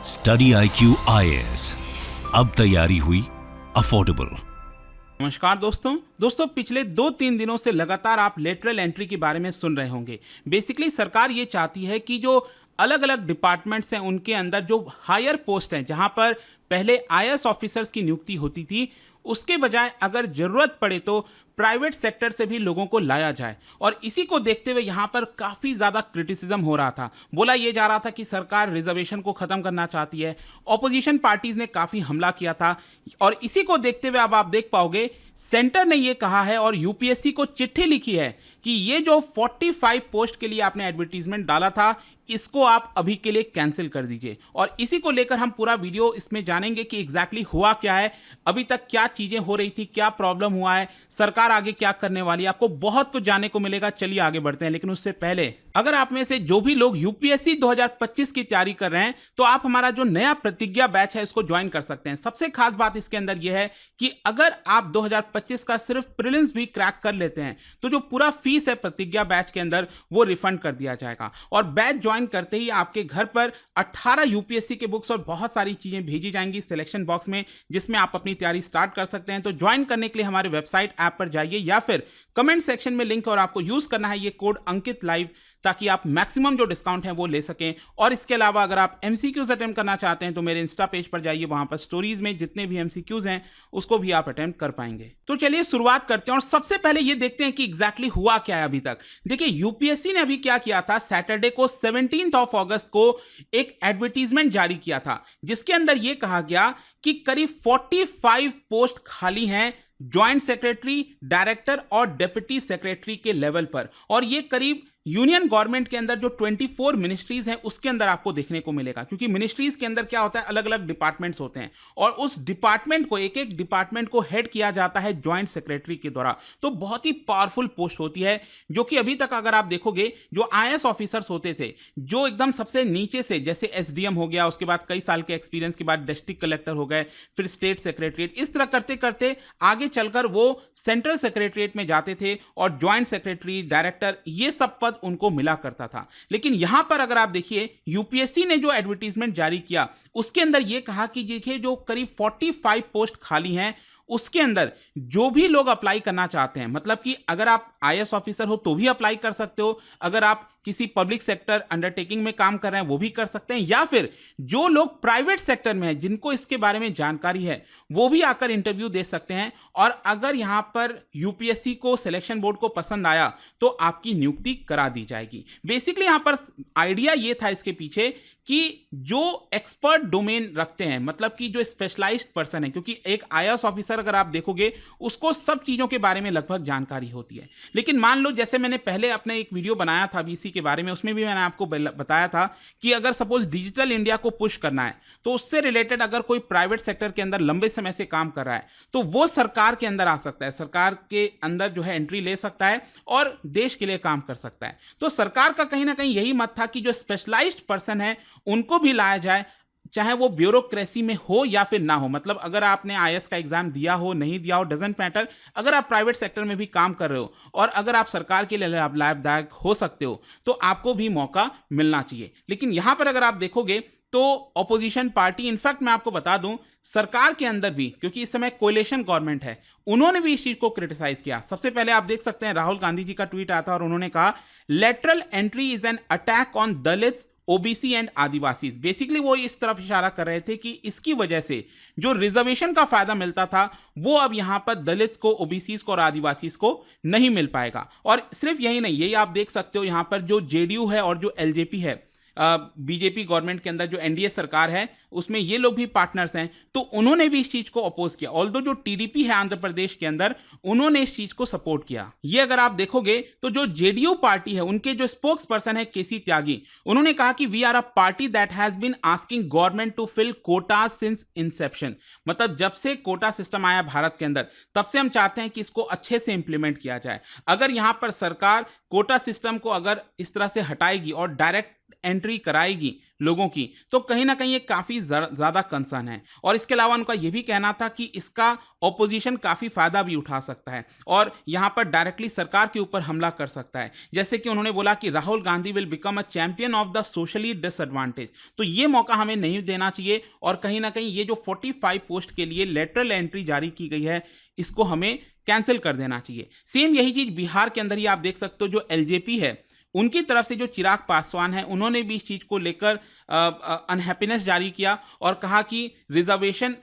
Study IQ IAS, अब तैयारी हुई अफोर्डेबल। नमस्कार दोस्तों पिछले 2-3 दिनों से लगातार आप लेटरल एंट्री के बारे में सुन रहे होंगे। बेसिकली सरकार ये चाहती है कि जो अलग अलग डिपार्टमेंट्स हैं उनके अंदर जो हायर पोस्ट हैं, जहां पर पहले IAS ऑफिसर्स की नियुक्ति होती थी, उसके बजाय अगर जरूरत पड़े तो प्राइवेट सेक्टर से भी लोगों को लाया जाए। और इसी को देखते हुए यहाँ पर काफ़ी ज़्यादा क्रिटिसिज्म हो रहा था। बोला ये जा रहा था कि सरकार रिजर्वेशन को ख़त्म करना चाहती है। ऑपोजिशन पार्टीज़ ने काफ़ी हमला किया था और इसी को देखते हुए अब आप देख पाओगे सेंटर ने ये कहा है और यूपीएससी को चिट्ठी लिखी है कि ये जो 45 पोस्ट के लिए आपने एडवर्टीजमेंट डाला था, इसको आप अभी के लिए कैंसिल कर दीजिए। और इसी को लेकर हम पूरा वीडियो इसमें जानेंगे कि एग्जैक्टली हुआ क्या है, अभी तक क्या चीजें हो रही थी, क्या प्रॉब्लम हुआ है, सरकार आगे क्या करने वाली है। आपको बहुत कुछ जानने को मिलेगा। चलिए आगे बढ़ते हैं, लेकिन उससे पहले अगर आप में से जो भी लोग यूपीएससी 2025 की तैयारी कर रहे हैं तो आप हमारा जो नया प्रतिज्ञा बैच है इसको ज्वाइन कर सकते हैं। सबसे खास बात इसके अंदर यह है कि अगर आप 2025 का सिर्फ प्रीलिम्स भी क्रैक कर लेते हैं तो जो पूरा फीस है प्रतिज्ञा बैच के अंदर वो रिफंड कर दिया जाएगा। और बैच ज्वाइन करते ही आपके घर पर 18 यूपीएससी के बुक्स और बहुत सारी चीजें भेजी जाएंगी सिलेक्शन बॉक्स में, जिसमें आप अपनी तैयारी स्टार्ट कर सकते हैं। तो ज्वाइन करने के लिए हमारे वेबसाइट ऐप पर जाइए या फिर कमेंट सेक्शन में लिंक और आपको यूज करना है ये कोड अंकित लाइव, ताकि आप मैक्सिमम जो डिस्काउंट है वो ले सकें। और इसके अलावा अगर आप एमसीक्यूज अटेम्प्ट करना चाहते हैं तो मेरे इंस्टा पेज पर जाइए, वहां पर स्टोरीज में जितने भी एमसीक्यूज हैं उसको भी आप अटेम्प्ट कर पाएंगे। तो चलिए शुरुआत करते हैं और सबसे पहले ये देखते हैं कि एग्जैक्टली हुआ क्या है अभी तक। देखिए यूपीएससी ने अभी क्या किया था, सैटरडे को 17 अगस्त को एक एडवर्टीजमेंट जारी किया था जिसके अंदर यह कहा गया कि करीब 45 पोस्ट खाली हैं ज्वाइंट सेक्रेटरी, डायरेक्टर और डिप्टी सेक्रेटरी के लेवल पर। और ये करीब यूनियन गवर्नमेंट के अंदर जो 24 मिनिस्ट्रीज हैं उसके अंदर आपको देखने को मिलेगा, क्योंकि मिनिस्ट्रीज के अंदर क्या होता है, अलग अलग डिपार्टमेंट्स होते हैं और उस डिपार्टमेंट को एक एक डिपार्टमेंट को हेड किया जाता है ज्वाइंट सेक्रेटरी के द्वारा। तो बहुत ही पावरफुल पोस्ट होती है जो कि अभी तक अगर आप देखोगे जो IAS ऑफिसर्स होते थे, जो एकदम सबसे नीचे से, जैसे SDM हो गया, उसके बाद कई साल के एक्सपीरियंस के बाद डिस्ट्रिक्ट कलेक्टर हो गए, फिर स्टेट सेक्रेटरीट, इस तरह करते करते आगे चलकर वो सेंट्रल सेक्रेटरीट में जाते थे और ज्वाइंट सेक्रेटरी, डायरेक्टर, ये सब पद उनको मिला करता था। लेकिन यहां पर अगर आप देखिए यूपीएससी ने जो एडवर्टीजमेंट जारी किया उसके अंदर यह कहा कि देखिए जो करीब 45 पोस्ट खाली हैं उसके अंदर जो भी लोग अप्लाई करना चाहते हैं, मतलब कि अगर आप IAS ऑफिसर हो तो भी अप्लाई कर सकते हो, अगर आप किसी पब्लिक सेक्टर अंडरटेकिंग में काम कर रहे हैं वो भी कर सकते हैं, या फिर जो लोग प्राइवेट सेक्टर में हैं जिनको इसके बारे में जानकारी है वो भी आकर इंटरव्यू दे सकते हैं। और अगर यहां पर यूपीएससी को, सिलेक्शन बोर्ड को पसंद आया तो आपकी नियुक्ति करा दी जाएगी। बेसिकली यहां पर आइडिया ये था इसके पीछे कि जो एक्सपर्ट डोमेन रखते हैं, मतलब कि जो स्पेशलाइज्ड पर्सन है, क्योंकि एक IAS ऑफिसर अगर आप देखोगे उसको सब चीजों के बारे में लगभग जानकारी होती है। लेकिन मान लो जैसे मैंने पहले अपने एक वीडियो बनाया था बीसी के बारे में, उसमें भी मैंने आपको बताया था कि अगर सपोज डिजिटल इंडिया को पुश करना है तो उससे रिलेटेड अगर कोई प्राइवेट सेक्टर के अंदर लंबे समय से काम कर रहा है तो वो सरकार के अंदर आ सकता है, सरकार के अंदर जो है एंट्री ले सकता है और देश के लिए काम कर सकता है। तो सरकार का कहीं ना कहीं यही मत था कि जो स्पेशलाइज्ड पर्सन है उनको भी लाया जाए, चाहे वो ब्यूरोक्रेसी में हो या फिर ना हो। मतलब अगर आपने IAS का एग्जाम दिया हो, नहीं दिया हो, डजंट मैटर, अगर आप प्राइवेट सेक्टर में भी काम कर रहे हो और अगर आप सरकार के लिए लाभदायक हो सकते हो तो आपको भी मौका मिलना चाहिए। लेकिन यहां पर अगर आप देखोगे तो ऑपोजिशन पार्टी, इनफैक्ट मैं आपको बता दूं सरकार के अंदर भी, क्योंकि इस समय कोएलिशन गवर्नमेंट है, उन्होंने भी इस चीज को क्रिटिसाइज किया। सबसे पहले आप देख सकते हैं राहुल गांधी जी का ट्वीट आया था और उन्होंने कहा lateral entry is an attack on Dalits, OBC and Adivasi. Basically वो इस तरफ इशारा कर रहे थे कि इसकी वजह से जो रिजर्वेशन का फायदा मिलता था वो अब यहां पर दलित्स को, ओबीसी को और आदिवासी को नहीं मिल पाएगा। और सिर्फ यही नहीं, यही आप देख सकते हो यहां पर जो जेडीयू है और जो एलजेपी है, बीजेपी गवर्नमेंट के अंदर जो एनडीए सरकार है उसमें ये लोग भी पार्टनर्स हैं, तो उन्होंने भी इस चीज को अपोज किया। ऑल्दो जो टीडीपी है आंध्र प्रदेश के अंदर, उन्होंने इस चीज को सपोर्ट किया। ये अगर आप देखोगे तो जो जेडीयू पार्टी है उनके जो स्पोक्स पर्सन है केसी त्यागी, उन्होंने कहा कि we are a party that has been asking government to fill quota since inception. मतलब जब से कोटा सिस्टम आया भारत के अंदर तब से हम चाहते हैं कि इसको अच्छे से इंप्लीमेंट किया जाए। अगर यहां पर सरकार कोटा सिस्टम को अगर इस तरह से हटाएगी और डायरेक्ट एंट्री कराएगी लोगों की, तो कहीं ना कहीं ये काफ़ी ज़्यादा कंसर्न है। और इसके अलावा उनका ये भी कहना था कि इसका ऑपोजिशन काफ़ी फ़ायदा भी उठा सकता है और यहाँ पर डायरेक्टली सरकार के ऊपर हमला कर सकता है। जैसे कि उन्होंने बोला कि Rahul Gandhi will become a champion of the socially disadvantage, तो ये मौका हमें नहीं देना चाहिए और कहीं ना कहीं ये जो 45 पोस्ट के लिए लेटरल एंट्री जारी की गई है, इसको हमें कैंसिल कर देना चाहिए। सेम यही चीज़ बिहार के अंदर ही आप देख सकते हो, जो एलजेपी है उनकी तरफ से जो चिराग पासवान है, उन्होंने भी इस चीज़ को लेकर अनहैप्पीनेस जारी किया और कहा कि रिजर्वेशन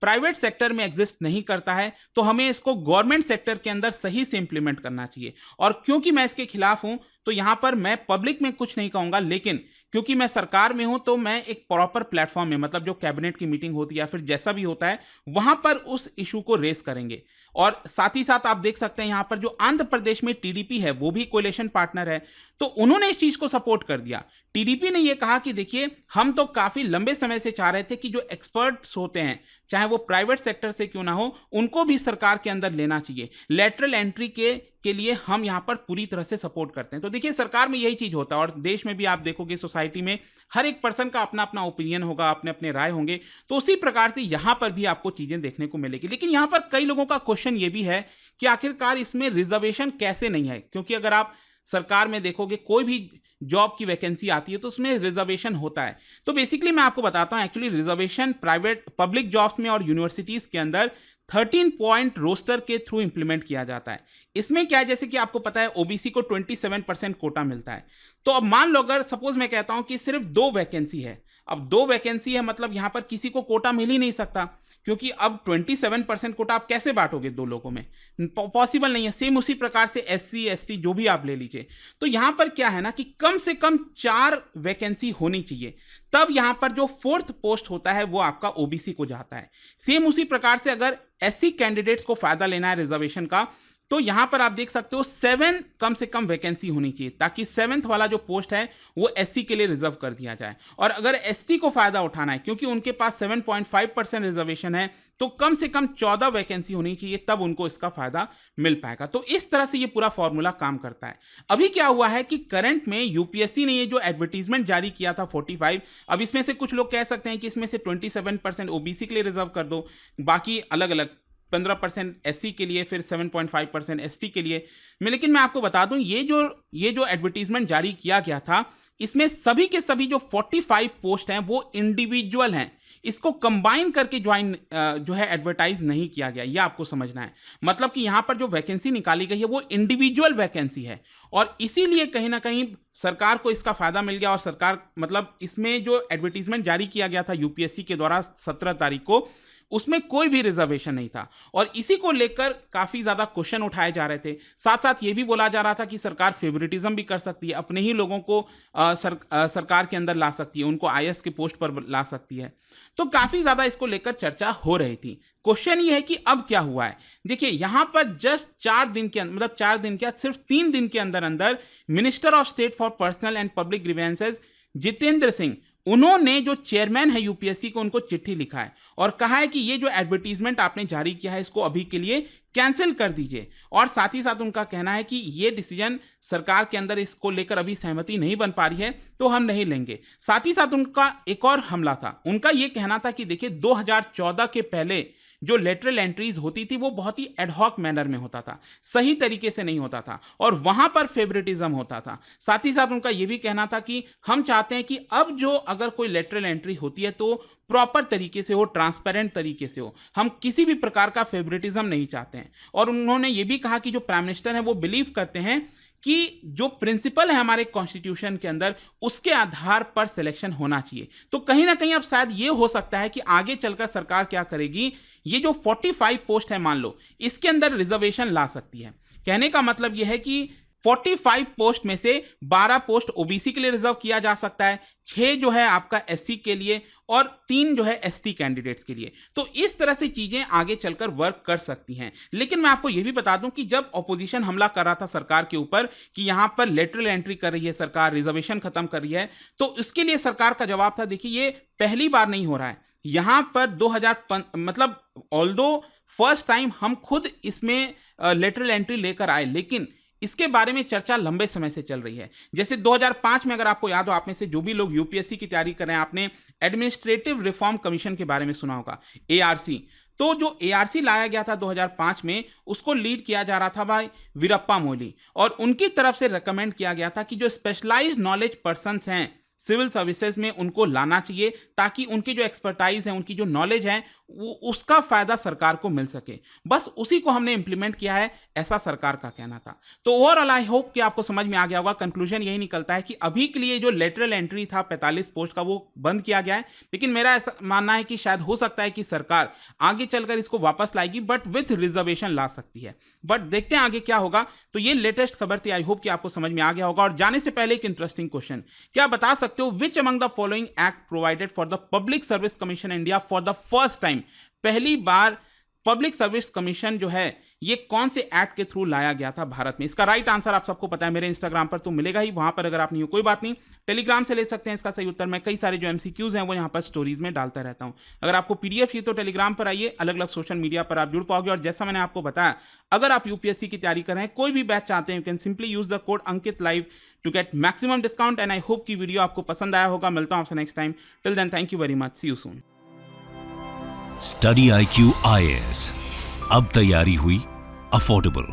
प्राइवेट सेक्टर में एग्जिस्ट नहीं करता है, तो हमें इसको गवर्नमेंट सेक्टर के अंदर सही से इंप्लीमेंट करना चाहिए। और क्योंकि मैं इसके खिलाफ हूं, तो यहां पर मैं पब्लिक में कुछ नहीं कहूंगा, लेकिन क्योंकि मैं सरकार में हूं, तो मैं एक प्रॉपर प्लेटफॉर्म में, मतलब जो कैबिनेट की मीटिंग होती है या फिर जैसा भी होता है, वहां पर उस इशू को रेस करेंगे। और साथ ही साथ आप देख सकते हैं यहां पर जो आंध्र प्रदेश में टीडीपी है, वो भी कोलिशन पार्टनर है, तो उन्होंने इस चीज को सपोर्ट कर दिया। टीडीपी ने यह कहा कि देखिए, हम तो काफी लंबे समय से चाह रहे थे कि जो एक्सपर्ट्स होते हैं, चाहे वो प्राइवेट सेक्टर से क्यों ना हो, उनको भी सरकार के अंदर लेना चाहिए। लेटरल एंट्री के लिए हम यहां पर पूरी तरह से सपोर्ट करते हैं। तो देखिए, सरकार में यही चीज होता है और देश में भी आप देखोगे, सोसाइटी में हर एक पर्सन का अपना अपना ओपिनियन होगा, अपने अपने राय होंगे, तो उसी प्रकार से यहां पर भी आपको चीजें देखने को मिलेगी। लेकिन यहां पर कई लोगों का क्वेश्चन ये भी है कि आखिरकार इसमें रिजर्वेशन कैसे नहीं है, क्योंकि अगर आप सरकार में देखोगे कोई भी जॉब की वैकेंसी आती है तो उसमें रिजर्वेशन होता है। तो बेसिकली मैं आपको बताता हूं, actually reservation private public jobs में और यूनिवर्सिटीज के अंदर 13 पॉइंट रोस्टर के थ्रू इंप्लीमेंट किया जाता है। इसमें क्या है, जैसे कि आपको पता है ओबीसी को 27% कोटा मिलता है। तो अब मान लो, अगर सपोज मैं कहता हूं कि सिर्फ 2 वैकेंसी है, अब 2 वैकेंसी है, मतलब यहां पर किसी को कोटा मिल ही नहीं सकता, क्योंकि अब 27% कोटा आप कैसे बांटोगे 2 लोगों में, पॉसिबल नहीं है। सेम उसी प्रकार से एससी एसटी जो भी आप ले लीजिए, तो यहां पर क्या है ना कि कम से कम 4 वैकेंसी होनी चाहिए, तब यहां पर जो 4th पोस्ट होता है वो आपका ओबीसी को जाता है। सेम उसी प्रकार से अगर एससी कैंडिडेट्स को फायदा लेना है रिजर्वेशन का, तो यहां पर आप देख सकते हो 7 कम से कम वैकेंसी होनी चाहिए, ताकि 7th वाला जो पोस्ट है वो एससी के लिए रिजर्व कर दिया जाए। और अगर एसटी को फायदा उठाना है, क्योंकि उनके पास 7.5% रिजर्वेशन है, तो कम से कम 14 वैकेंसी होनी चाहिए, तब उनको इसका फायदा मिल पाएगा। तो इस तरह से ये पूरा फॉर्मूला काम करता है। अभी क्या हुआ है कि करंट में यूपीएससी ने ये जो एडवर्टीजमेंट जारी किया था 45, अब इसमें से कुछ लोग कह सकते हैं कि इसमें से 27% ओबीसी के लिए रिजर्व कर दो, बाकी अलग अलग 15% एससी के लिए, फिर 7.5% एसटी के लिए। लेकिन मैं आपको बता दूं, ये जो एडवर्टीजमेंट जारी किया गया था, इसमें सभी के सभी जो 45 पोस्ट हैं वो इंडिविजुअल हैं, इसको कंबाइन करके जो है एडवर्टाइज नहीं किया गया, ये आपको समझना है। मतलब कि यहां पर जो वैकेंसी निकाली गई है वो इंडिविजुअल वैकेंसी है, और इसीलिए कहीं ना कहीं सरकार को इसका फायदा मिल गया। और सरकार, मतलब इसमें जो एडवर्टीजमेंट जारी किया गया था यूपीएससी के द्वारा 17 तारीख को, उसमें कोई भी रिजर्वेशन नहीं था, और इसी को लेकर काफी ज्यादा क्वेश्चन उठाए जा रहे थे। साथ साथ ये भी बोला जा रहा था कि सरकार फेवरेटिज्म भी कर सकती है, अपने ही लोगों को सरकार के अंदर ला सकती है, उनको आईएएस के पोस्ट पर ला सकती है। तो काफी ज्यादा इसको लेकर चर्चा हो रही थी। क्वेश्चन ये है कि अब क्या हुआ है। देखिए, यहां पर जस्ट 4 दिन के अंदर, मतलब 4 दिन क्या, सिर्फ 3 दिन के अंदर अंदर minister of state for personal and public grievances Jitendra Singh, उन्होंने जो चेयरमैन है यूपीएससी को, उनको चिट्ठी लिखा है और कहा है कि ये जो एडवर्टीजमेंट आपने जारी किया है, इसको अभी के लिए कैंसिल कर दीजिए। और साथ ही साथ उनका कहना है कि ये डिसीजन सरकार के अंदर इसको लेकर अभी सहमति नहीं बन पा रही है, तो हम नहीं लेंगे। साथ ही साथ उनका एक और हमला था, उनका ये कहना था कि देखिए 2014 के पहले जो लेटरल एंट्रीज होती थी वो बहुत ही एडहॉक मैनर में होता था, सही तरीके से नहीं होता था, और वहां पर फेवरेटिज्म होता था। साथ ही साथ उनका यह भी कहना था कि हम चाहते हैं कि अब जो अगर कोई लेटरल एंट्री होती है तो प्रॉपर तरीके से हो, ट्रांसपेरेंट तरीके से हो, हम किसी भी प्रकार का फेवरेटिज्म नहीं चाहते हैं। और उन्होंने ये भी कहा कि जो प्राइम मिनिस्टर है वो बिलीव करते हैं कि जो प्रिंसिपल है हमारे कॉन्स्टिट्यूशन के अंदर, उसके आधार पर सिलेक्शन होना चाहिए। तो कहीं ना कहीं अब शायद ये हो सकता है कि आगे चलकर सरकार क्या करेगी, ये जो 45 पोस्ट है, मान लो इसके अंदर रिजर्वेशन ला सकती है। कहने का मतलब यह है कि 45 पोस्ट में से 12 पोस्ट ओबीसी के लिए रिजर्व किया जा सकता है, 6 जो है आपका एससी के लिए, और 3 जो है एसटी कैंडिडेट्स के लिए। तो इस तरह से चीजें आगे चलकर वर्क कर सकती हैं। लेकिन मैं आपको यह भी बता दूं कि जब ऑपोजिशन हमला कर रहा था सरकार के ऊपर कि यहां पर लेटरल एंट्री कर रही है सरकार, रिजर्वेशन खत्म कर रही है, तो इसके लिए सरकार का जवाब था, देखिए ये पहली बार नहीं हो रहा है। यहां पर 2005, ऑल्दो फर्स्ट टाइम हम खुद इसमें लेटरल एंट्री लेकर आए, लेकिन इसके बारे में चर्चा लंबे समय से चल रही है। जैसे 2005 में अगर आपको याद हो, आप में से जो भी लोग यूपीएससी की तैयारी कर रहे हैं, आपने एडमिनिस्ट्रेटिव रिफॉर्म कमीशन के बारे में सुना होगा, एआरसी। तो जो एआरसी लाया गया था 2005 में, उसको लीड किया जा रहा था भाई वीरप्पा मोइली, और उनकी तरफ से रेकमेंड किया गया था कि जो स्पेशलाइज्ड नॉलेज पर्सन्स हैं सिविल सर्विसेज में, उनको लाना चाहिए ताकि उनकी जो एक्सपर्टाइज है, उनकी जो नॉलेज है, वो उसका फायदा सरकार को मिल सके। बस उसी को हमने इंप्लीमेंट किया है, ऐसा सरकार का कहना था। तो ओवरऑल आई होप कि आपको समझ में आ गया होगा। कंक्लूजन यही निकलता है कि अभी के लिए जो लेटरल एंट्री था 45 पोस्ट का, वो बंद किया गया है, लेकिन मेरा ऐसा मानना है कि शायद हो सकता है कि सरकार आगे चलकर इसको वापस लाएगी, बट विथ रिजर्वेशन ला सकती है। बट देखते हैं आगे क्या होगा। तो ये लेटेस्ट खबर थी, आई होप कि आपको समझ में आ गया होगा। और जाने से पहले एक इंटरेस्टिंग क्वेश्चन, क्या बता सकते हो which among the following act provided for the public service commission India for the first time? पहली बार पब्लिक सर्विस कमीशन जो है, ये कौन से एक्ट के थ्रू लाया गया था भारत में? इसका राइट आंसर आप सबको पता है, मेरे इंस्टाग्राम पर तो मिलेगा ही, वहां पर अगर आप नहीं हो कोई बात नहीं, टेलीग्राम से ले सकते हैं इसका सही उत्तर। मैं कई सारे जो एमसीक्यूज हैं वो यहाँ पर स्टोरीज में डालता रहता हूँ। अगर आपको पीडीएफ चाहिए तो टेलीग्राम पर आइए, अलग अलग सोशल मीडिया पर आप जुड़ पाओगे। और जैसा मैंने आपको बताया, अगर आप यूपीएससी की तैयारी कर रहे हैं, कोई भी बैच चाहते हैं, you can simply use the code Ankit live to get maximum discount. And I hope की वीडियो आपको पसंद आया होगा। मिलता हूं आपसे next time. Till then, thank you very much, see you soon. Study IQ IAS, अब तैयारी हुई अफोर्डेबल।